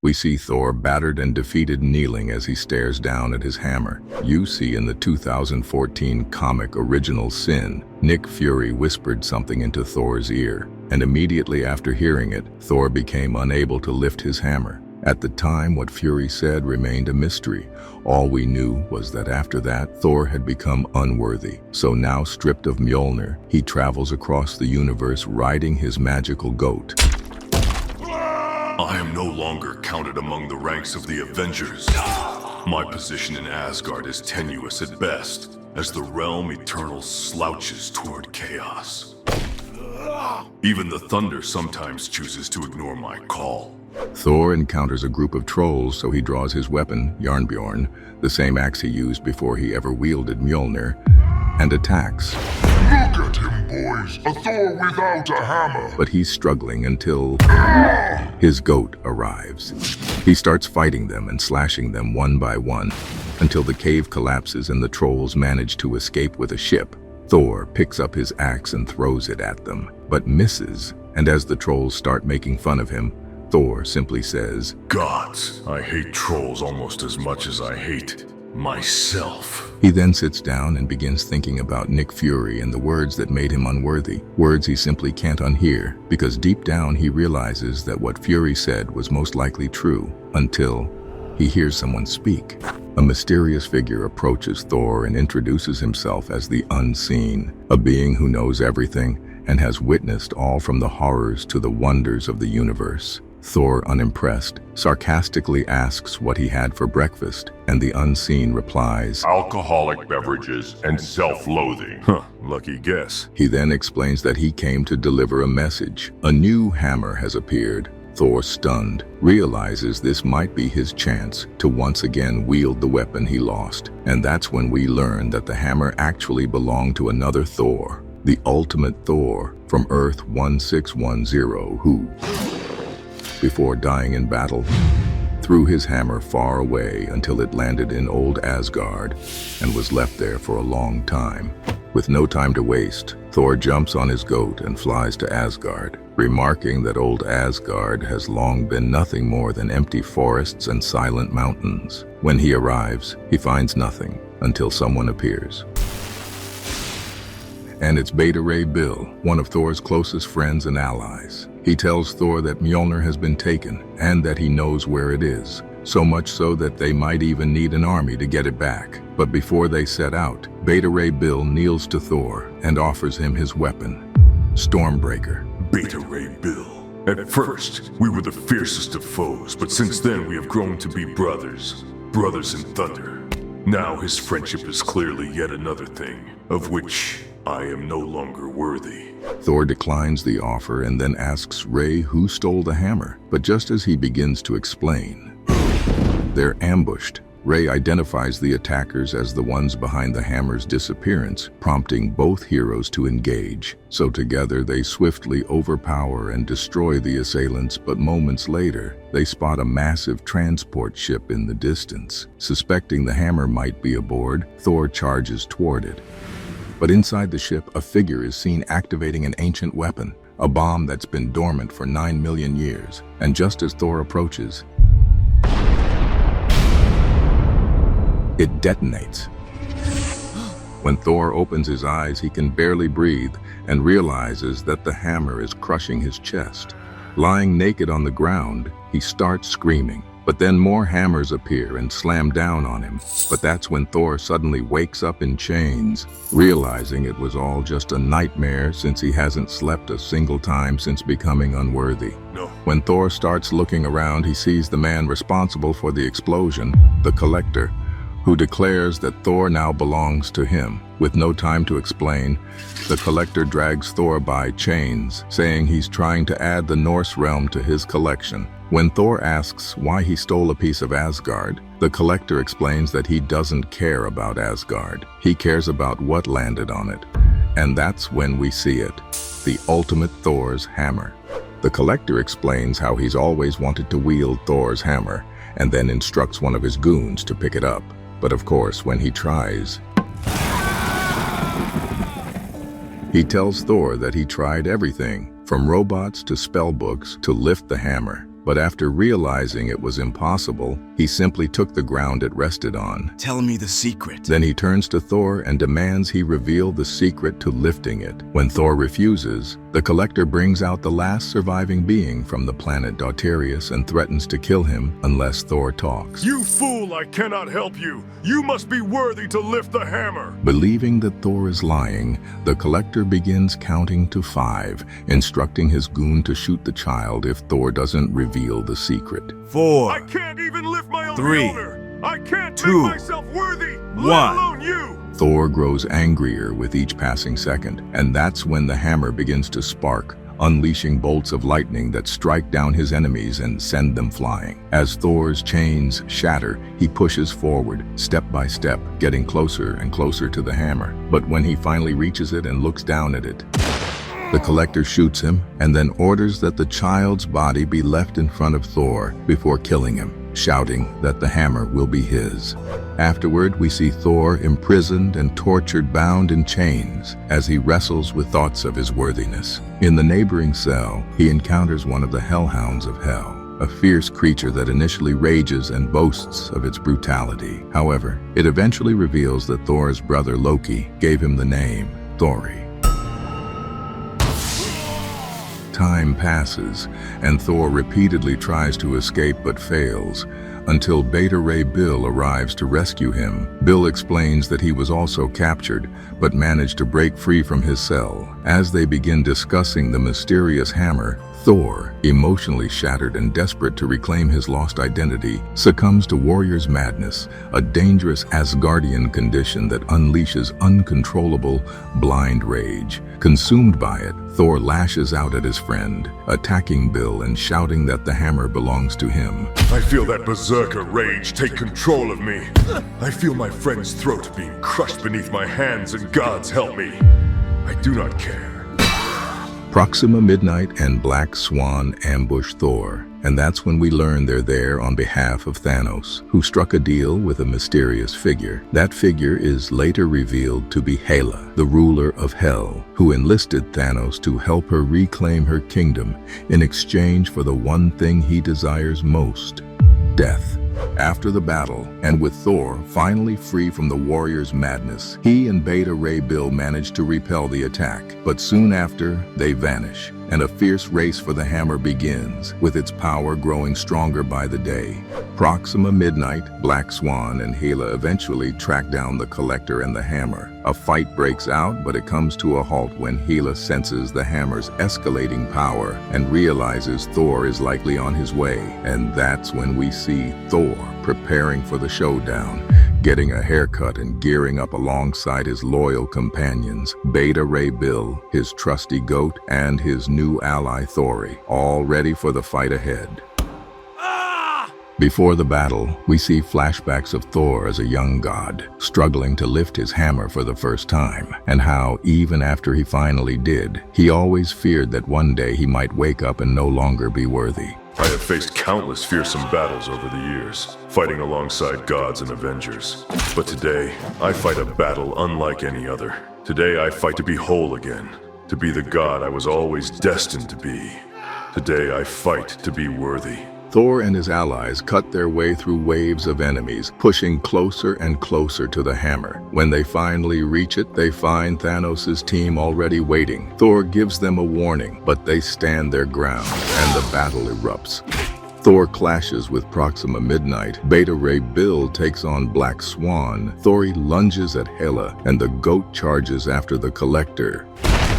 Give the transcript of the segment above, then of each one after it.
We see Thor battered and defeated kneeling as he stares down at his hammer. You see in the 2014 comic Original Sin, Nick Fury whispered something into Thor's ear, and immediately after hearing it, Thor became unable to lift his hammer. At the time, what Fury said remained a mystery. All we knew was that after that, Thor had become unworthy. So now, stripped of Mjolnir, he travels across the universe riding his magical goat. I am no longer counted among the ranks of the Avengers. My position in Asgard is tenuous at best, as the realm eternal slouches toward chaos. Even the thunder sometimes chooses to ignore my call. Thor encounters a group of trolls, so he draws his weapon, Jarnbjorn, the same axe he used before he ever wielded Mjolnir, and attacks. Look at him, boys! A Thor without a hammer! But he's struggling until his goat arrives. He starts fighting them and slashing them one by one, until the cave collapses and the trolls manage to escape with a ship. Thor picks up his axe and throws it at them, but misses, and as the trolls start making fun of him, Thor simply says, Gods, I hate trolls almost as much as I hate myself. He then sits down and begins thinking about Nick Fury and the words that made him unworthy, words he simply can't unhear, because deep down he realizes that what Fury said was most likely true, until he hears someone speak. A mysterious figure approaches Thor and introduces himself as the Unseen, a being who knows everything and has witnessed all from the horrors to the wonders of the universe. Thor, unimpressed, sarcastically asks what he had for breakfast, and the Unseen replies, Alcoholic beverages and self-loathing. Lucky guess. He then explains that he came to deliver a message. A new hammer has appeared. Thor, stunned, realizes this might be his chance to once again wield the weapon he lost. And that's when we learn that the hammer actually belonged to another Thor, the ultimate Thor from Earth 1610, who, before dying in battle, threw his hammer far away until it landed in old Asgard and was left there for a long time. With no time to waste, Thor jumps on his goat and flies to Asgard, remarking that old Asgard has long been nothing more than empty forests and silent mountains. When he arrives, he finds nothing until someone appears. And it's Beta Ray Bill, one of Thor's closest friends and allies. He tells Thor that Mjolnir has been taken and that he knows where it is, so much so that they might even need an army to get it back. But before they set out, Beta Ray Bill kneels to Thor and offers him his weapon, Stormbreaker. Beta Ray Bill. At first, we were the fiercest of foes, but since then we have grown to be brothers. Brothers in thunder. Now his friendship is clearly yet another thing, of which I am no longer worthy. Thor declines the offer and then asks Ray who stole the hammer. But just as he begins to explain, they're ambushed. Ray identifies the attackers as the ones behind the hammer's disappearance, prompting both heroes to engage. So together they swiftly overpower and destroy the assailants, but moments later, they spot a massive transport ship in the distance. Suspecting the hammer might be aboard, Thor charges toward it. But inside the ship, a figure is seen activating an ancient weapon, a bomb that's been dormant for 9 million years. And just as Thor approaches, it detonates. When Thor opens his eyes, he can barely breathe and realizes that the hammer is crushing his chest. Lying naked on the ground, he starts screaming. But then more hammers appear and slam down on him. But that's when Thor suddenly wakes up in chains, realizing it was all just a nightmare since he hasn't slept a single time since becoming unworthy. No. When Thor starts looking around, he sees the man responsible for the explosion, the Collector, who declares that Thor now belongs to him. With no time to explain, the Collector drags Thor by chains, saying he's trying to add the Norse realm to his collection. When Thor asks why he stole a piece of Asgard, the Collector explains that he doesn't care about Asgard. He cares about what landed on it. And that's when we see it, the ultimate Thor's hammer. The Collector explains how he's always wanted to wield Thor's hammer, and then instructs one of his goons to pick it up. But of course, when he tries, he tells Thor that he tried everything, from robots to spellbooks to lift the hammer. but after realizing it was impossible, he simply took the ground it rested on. Tell me the secret. Then he turns to Thor and demands he reveal the secret to lifting it. When Thor refuses, the Collector brings out the last surviving being from the planet Dauterman and threatens to kill him unless Thor talks. You fool, I cannot help you. You must be worthy to lift the hammer. Believing that Thor is lying, the Collector begins counting to 5, instructing his goon to shoot the child if Thor doesn't reveal the secret. 4. I can't even lift my own 3, Mjolnir. I can't 2, make myself worthy, 1. let alone you. Thor grows angrier with each passing second, and that's when the hammer begins to spark, unleashing bolts of lightning that strike down his enemies and send them flying. As Thor's chains shatter, he pushes forward, step by step, getting closer and closer to the hammer. But when he finally reaches it and looks down at it, the Collector shoots him and then orders that the child's body be left in front of Thor before killing him, shouting that the hammer will be his. Afterward, we see Thor imprisoned and tortured, bound in chains, as he wrestles with thoughts of his worthiness. In the neighboring cell, he encounters one of the hellhounds of hell, a fierce creature that initially rages and boasts of its brutality. However, it eventually reveals that Thor's brother Loki gave him the name Thori. Time passes, and Thor repeatedly tries to escape but fails, until Beta Ray Bill arrives to rescue him. Bill explains that he was also captured, but managed to break free from his cell. As they begin discussing the mysterious hammer, Thor, emotionally shattered and desperate to reclaim his lost identity, succumbs to warrior's madness, a dangerous Asgardian condition that unleashes uncontrollable, blind rage. Consumed by it, Thor lashes out at his friend, attacking Bill and shouting that the hammer belongs to him. I feel that berserker rage take control of me. I feel my friend's throat being crushed beneath my hands, and gods help me. I do not care. Proxima Midnight and Black Swan ambush Thor, and that's when we learn they're there on behalf of Thanos, who struck a deal with a mysterious figure. That figure is later revealed to be Hela, the ruler of Hell, who enlisted Thanos to help her reclaim her kingdom in exchange for the one thing he desires most: death. After the battle, and with Thor finally free from the warrior's madness, he and Beta Ray Bill manage to repel the attack, but soon after, they vanish, and a fierce race for the hammer begins, with its power growing stronger by the day. Proxima Midnight, Black Swan, and Hela eventually track down the Collector and the hammer. A fight breaks out, but it comes to a halt when Hela senses the hammer's escalating power and realizes Thor is likely on his way. And that's when we see Thor preparing for the showdown, getting a haircut and gearing up alongside his loyal companions, Beta Ray Bill, his trusty goat, and his new ally Thori, all ready for the fight ahead. Before the battle, we see flashbacks of Thor as a young god, struggling to lift his hammer for the first time, and how, even after he finally did, he always feared that one day he might wake up and no longer be worthy. I have faced countless fearsome battles over the years, fighting alongside gods and avengers. But today, I fight a battle unlike any other. Today I fight to be whole again, to be the god I was always destined to be. Today I fight to be worthy. Thor and his allies cut their way through waves of enemies, pushing closer and closer to the hammer. When they finally reach it, they find Thanos' team already waiting. Thor gives them a warning, but they stand their ground, and the battle erupts. Thor clashes with Proxima Midnight, Beta Ray Bill takes on Black Swan, Thori lunges at Hela, and the goat charges after the Collector.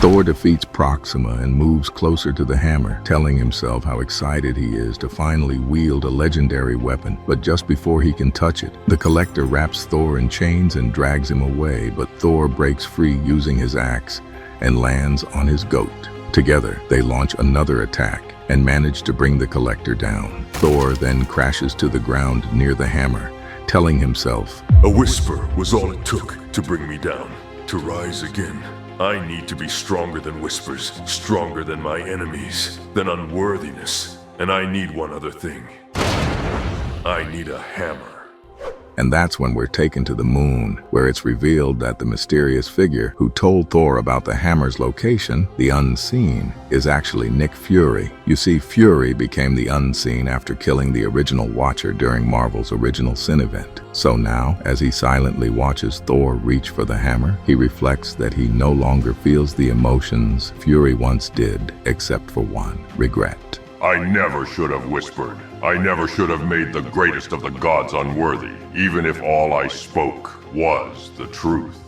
Thor defeats Proxima and moves closer to the hammer, telling himself how excited he is to finally wield a legendary weapon. But just before he can touch it, the Collector wraps Thor in chains and drags him away, but Thor breaks free using his axe and lands on his goat. Together, they launch another attack and manage to bring the Collector down. Thor then crashes to the ground near the hammer, telling himself, "A whisper was all it took to bring me down, to rise again. I need to be stronger than whispers, stronger than my enemies, than unworthiness. And I need one other thing. I need a hammer." And that's when we're taken to the moon, where it's revealed that the mysterious figure who told Thor about the hammer's location, the Unseen, is actually Nick Fury. You see, Fury became the Unseen after killing the original Watcher during Marvel's original Sin event. So now, as he silently watches Thor reach for the hammer, he reflects that he no longer feels the emotions Fury once did, except for one: regret. I never should have whispered. I never should have made the greatest of the gods unworthy, even if all I spoke was the truth.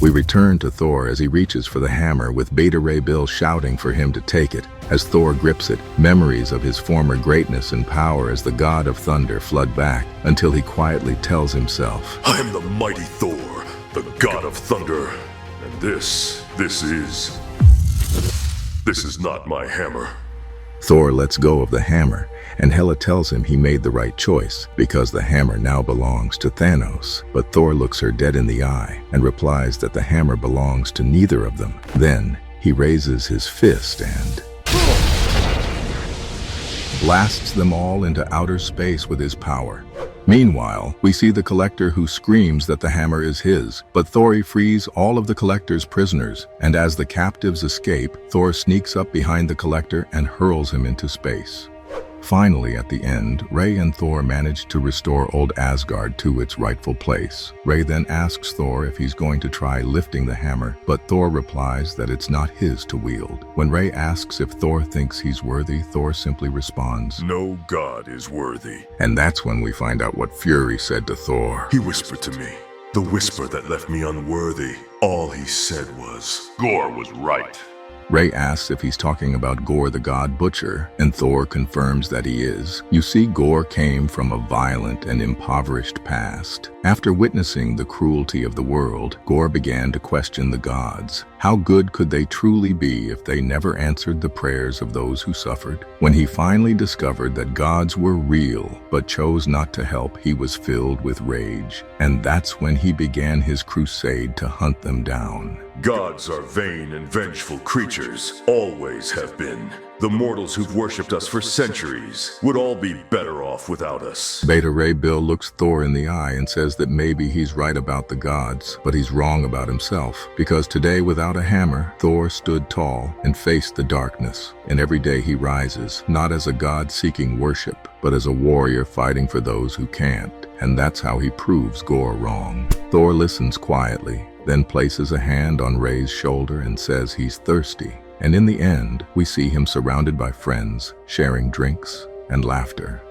We return to Thor as he reaches for the hammer, with Beta Ray Bill shouting for him to take it. As Thor grips it, memories of his former greatness and power as the god of thunder flood back, until he quietly tells himself, I am the mighty Thor, the god of thunder, and this is not my hammer. Thor lets go of the hammer, and Hela tells him he made the right choice, because the hammer now belongs to Thanos. But Thor looks her dead in the eye and replies that the hammer belongs to neither of them. Then he raises his fist and blasts them all into outer space with his power. Meanwhile, we see the Collector, who screams that the hammer is his, but Thor frees all of the Collector's prisoners, and as the captives escape, Thor sneaks up behind the Collector and hurls him into space. Finally, at the end, Ray and Thor manage to restore old Asgard to its rightful place. Ray then asks Thor if he's going to try lifting the hammer, but Thor replies that it's not his to wield. When Ray asks if Thor thinks he's worthy, Thor simply responds, No god is worthy. And that's when we find out what Fury said to Thor. He whispered to me, the whisper that left me unworthy. All he said was, Gore was right. Ray asks if he's talking about Gore the God Butcher, and Thor confirms that he is. You see, Gore came from a violent and impoverished past. After witnessing the cruelty of the world, Gore began to question the gods. How good could they truly be if they never answered the prayers of those who suffered? When he finally discovered that gods were real but chose not to help, he was filled with rage. And that's when he began his crusade to hunt them down. Gods are vain and vengeful creatures, always have been. The mortals who've worshipped us for centuries would all be better off without us. Beta Ray Bill looks Thor in the eye and says that maybe he's right about the gods, but he's wrong about himself. Because today, without a hammer, Thor stood tall and faced the darkness. And every day he rises, not as a god seeking worship, but as a warrior fighting for those who can't. And that's how he proves Gore wrong. Thor listens quietly, then places a hand on Ray's shoulder and says he's thirsty. And in the end, we see him surrounded by friends, sharing drinks and laughter.